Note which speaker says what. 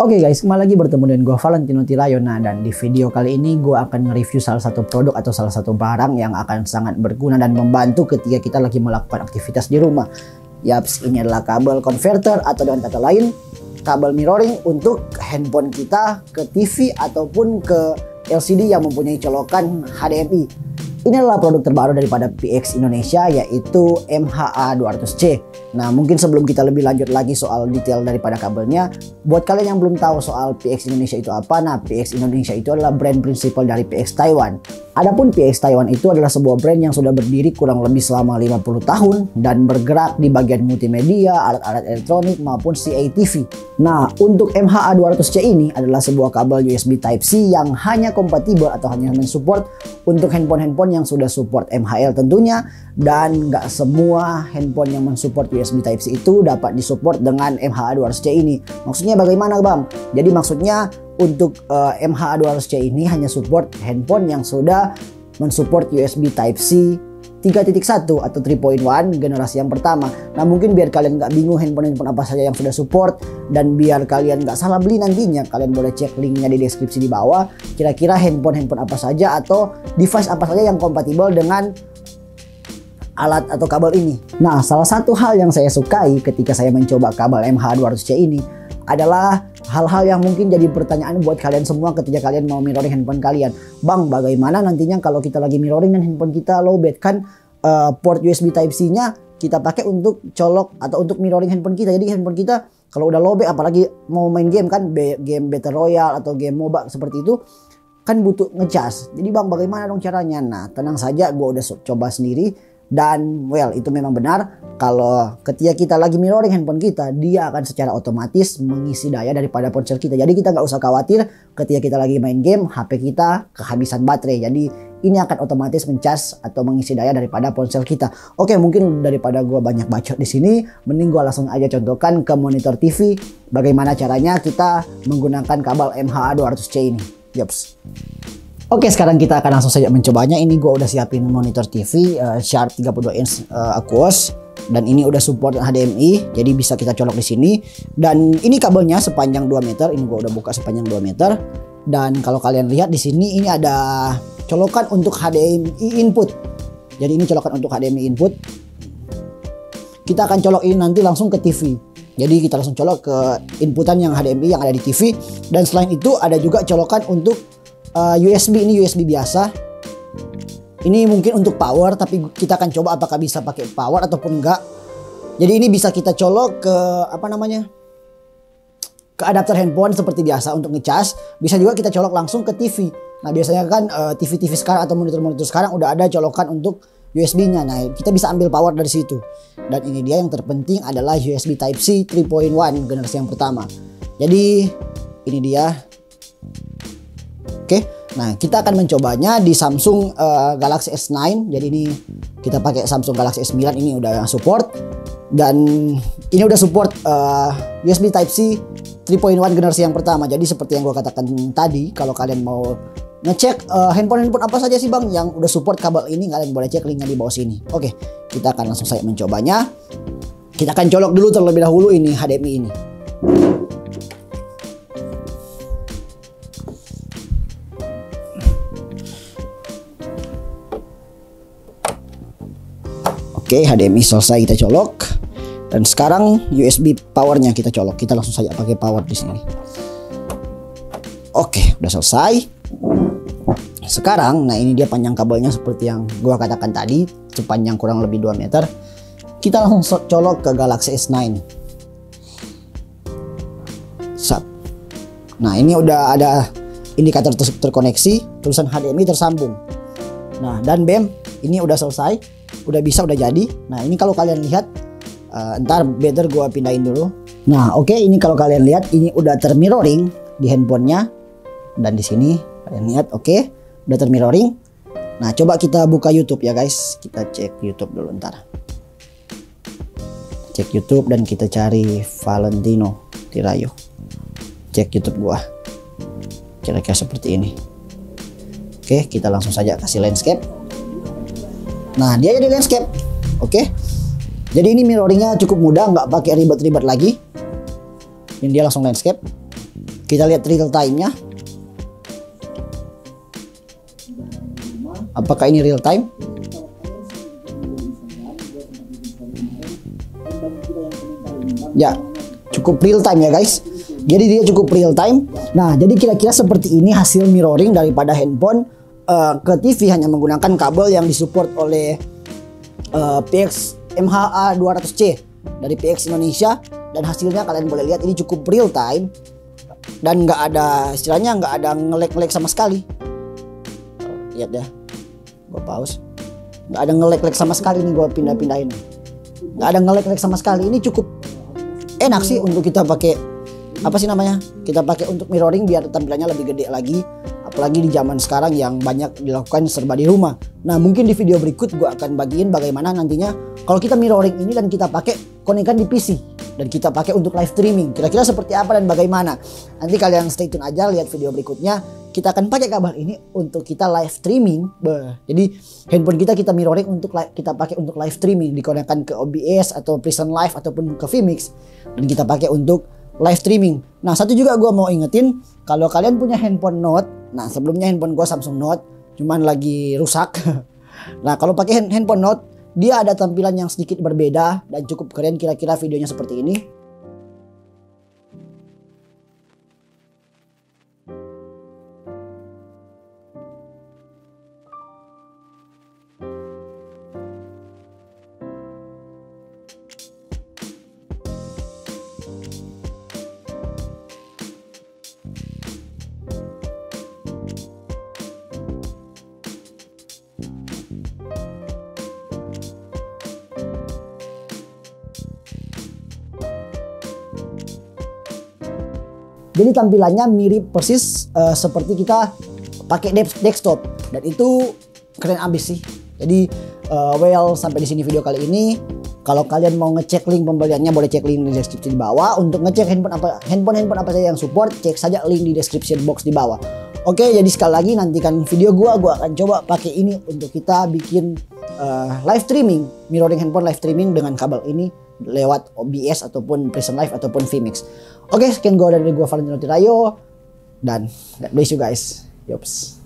Speaker 1: Oke guys, kembali lagi bertemu dengan gue Valentino Tirayo. Nah, dan di video kali ini gue akan nge-review salah satu produk atau salah satu barang yang akan sangat berguna dan membantu ketika kita lagi melakukan aktivitas di rumah. Yaps, ini adalah kabel converter atau dengan kata lain kabel mirroring untuk handphone kita ke TV ataupun ke LCD yang mempunyai colokan HDMI. Ini adalah produk terbaru daripada PX Indonesia, yaitu MHA200C. Nah, mungkin sebelum kita lebih lanjut lagi soal detail daripada kabelnya, buat kalian yang belum tahu soal PX Indonesia itu apa, nah PX Indonesia itu adalah brand prinsipal dari PX Taiwan. Adapun PX Taiwan itu adalah sebuah brand yang sudah berdiri kurang lebih selama 50 tahun dan bergerak di bagian multimedia, alat-alat elektronik maupun CATV. Nah, untuk MHA200C ini adalah sebuah kabel USB Type-C yang hanya kompatibel atau hanya mensupport untuk handphone-handphone yang sudah support MHL tentunya, dan nggak semua handphone yang mensupport USB Type-C itu dapat disupport dengan MHA200C ini. Maksudnya bagaimana Bang? Jadi maksudnya untuk MHA200C ini hanya support handphone yang sudah mensupport USB Type-C 3.1 atau 3.1 generasi yang pertama. Nah, mungkin biar kalian nggak bingung handphone-handphone apa saja yang sudah support, dan biar kalian nggak salah beli nantinya, kalian boleh cek linknya di deskripsi di bawah. Kira-kira handphone-handphone apa saja atau device apa saja yang kompatibel dengan alat atau kabel ini. Nah, salah satu hal yang saya sukai ketika saya mencoba kabel MHA200C ini adalah hal-hal yang mungkin jadi pertanyaan buat kalian semua ketika kalian mau mirroring handphone kalian. Bang, bagaimana nantinya kalau kita lagi mirroring dan handphone kita lowbat? Kan port USB Type-C-nya kita pakai untuk colok atau untuk mirroring handphone kita. Jadi handphone kita kalau udah lowbat, apalagi mau main game kan, game Battle Royale atau game MOBA seperti itu, kan butuh ngecas. Jadi Bang, bagaimana dong caranya? Nah, tenang saja, gue udah coba sendiri. Dan well, itu memang benar, kalau ketika kita lagi mirroring handphone kita, dia akan secara otomatis mengisi daya daripada ponsel kita. Jadi kita nggak usah khawatir ketika kita lagi main game HP kita kehabisan baterai. Jadi ini akan otomatis mencas atau mengisi daya daripada ponsel kita. Oke, mungkin daripada gua banyak bacot di sini, mending gua langsung aja contohkan ke monitor TV bagaimana caranya kita menggunakan kabel MHA200C ini. Yaps. Oke, sekarang kita akan langsung saja mencobanya. Ini gue udah siapin monitor TV Sharp 32 inch Aquos, dan ini udah support HDMI, jadi bisa kita colok di sini. Dan ini kabelnya sepanjang 2 meter. Ini gue udah buka sepanjang 2 meter. Dan kalau kalian lihat di sini, ini ada colokan untuk HDMI input. Jadi ini colokan untuk HDMI input. Kita akan colok ini nanti langsung ke TV. Jadi kita langsung colok ke inputan yang HDMI yang ada di TV. Dan selain itu ada juga colokan untuk USB. Ini USB biasa. Ini mungkin untuk power, tapi kita akan coba apakah bisa pakai power ataupun enggak. Jadi ini bisa kita colok ke ke adapter handphone seperti biasa untuk ngecas. Bisa juga kita colok langsung ke TV. Nah, biasanya kan TV-TV sekarang atau monitor-monitor sekarang udah ada colokan untuk USB-nya. Nah, kita bisa ambil power dari situ. Dan ini dia yang terpenting adalah USB Type-C 3.1 generasi yang pertama. Jadi ini dia. Oke, nah kita akan mencobanya di Samsung Galaxy S9. Jadi ini kita pakai Samsung Galaxy S9, ini udah support, dan ini udah support USB Type-C 3.1 generasi yang pertama. Jadi seperti yang gue katakan tadi, kalau kalian mau ngecek handphone apa saja sih Bang yang udah support kabel ini, kalian boleh cek linknya di bawah sini. Oke, kita akan langsung saja mencobanya. Kita akan colok dulu terlebih dahulu ini HDMI ini. Oke, HDMI selesai kita colok, dan sekarang USB powernya kita colok. Kita langsung saja pakai power di sini. Oke, udah selesai. Sekarang, nah ini dia panjang kabelnya seperti yang gua katakan tadi, sepanjang kurang lebih 2 meter. Kita langsung colok ke Galaxy S9. Nah, ini udah ada indikator terkoneksi, tulisan HDMI tersambung. Nah, dan BEM ini udah selesai. Udah bisa, udah jadi. Nah, ini kalau kalian lihat, ntar better gua pindahin dulu. Nah, oke, ini kalau kalian lihat, ini udah termirroring di handphonenya. Dan di sini kalian lihat, oke, udah termirroring. Nah, coba kita buka YouTube ya guys. Kita cek YouTube dulu ntar. Cek YouTube dan kita cari Valentino Tirayo. Cek YouTube gua. Kira-kira seperti ini. Oke, kita langsung saja kasih landscape. Nah, dia jadi landscape. Oke. Jadi ini mirroringnya cukup mudah, nggak pakai ribet-ribet lagi. Ini dia langsung landscape. Kita lihat real time-nya. Apakah ini real time? Ya, cukup real time ya guys. Jadi dia cukup real time. Nah, jadi kira-kira seperti ini hasil mirroring daripada handphone ke TV hanya menggunakan kabel yang disupport oleh PX MHA 200C dari PX Indonesia. Dan hasilnya kalian boleh lihat ini cukup real time. Dan nggak ada, istilahnya nggak ada nge-lag sama sekali. Lihat ya, gue pause. Nggak ada nge-lag sama sekali nih, gue pindah-pindahin. Nggak ada nge-lag sama sekali. Ini cukup enak sih untuk kita pakai, apa sih namanya, kita pakai untuk mirroring biar tampilannya lebih gede lagi. Apalagi di zaman sekarang yang banyak dilakukan serba di rumah. Nah, mungkin di video berikut gue akan bagiin bagaimana nantinya kalau kita mirroring ini dan kita pakai konekkan di PC dan kita pakai untuk live streaming. Kira-kira seperti apa dan bagaimana? Nanti kalian stay tune aja, lihat video berikutnya. Kita akan pakai kabel ini untuk kita live streaming. Jadi handphone kita mirroring untuk kita pakai untuk live streaming, dikonekkan ke OBS atau Prison Live ataupun ke Vmix dan kita pakai untuk live streaming. Nah, satu juga gue mau ingetin, kalau kalian punya handphone Note, nah sebelumnya handphone gue Samsung Note, cuman lagi rusak. Nah, kalau pakai handphone Note, dia ada tampilan yang sedikit berbeda dan cukup keren. Kira-kira videonya seperti ini. Jadi tampilannya mirip persis seperti kita pakai desktop dan itu keren abis sih. Jadi sampai di sini video kali ini. Kalau kalian mau ngecek link pembeliannya boleh cek link di deskripsi di bawah. Untuk ngecek handphone apa saja yang support, cek saja link di description box di bawah. Oke, jadi sekali lagi nantikan video gua akan coba pakai ini untuk kita bikin live streaming, mirroring handphone live streaming dengan kabel ini lewat OBS ataupun Prison Live ataupun Vmix. Oke, sekian dari gua Valentino Tirayo dan God bless you guys. Yops.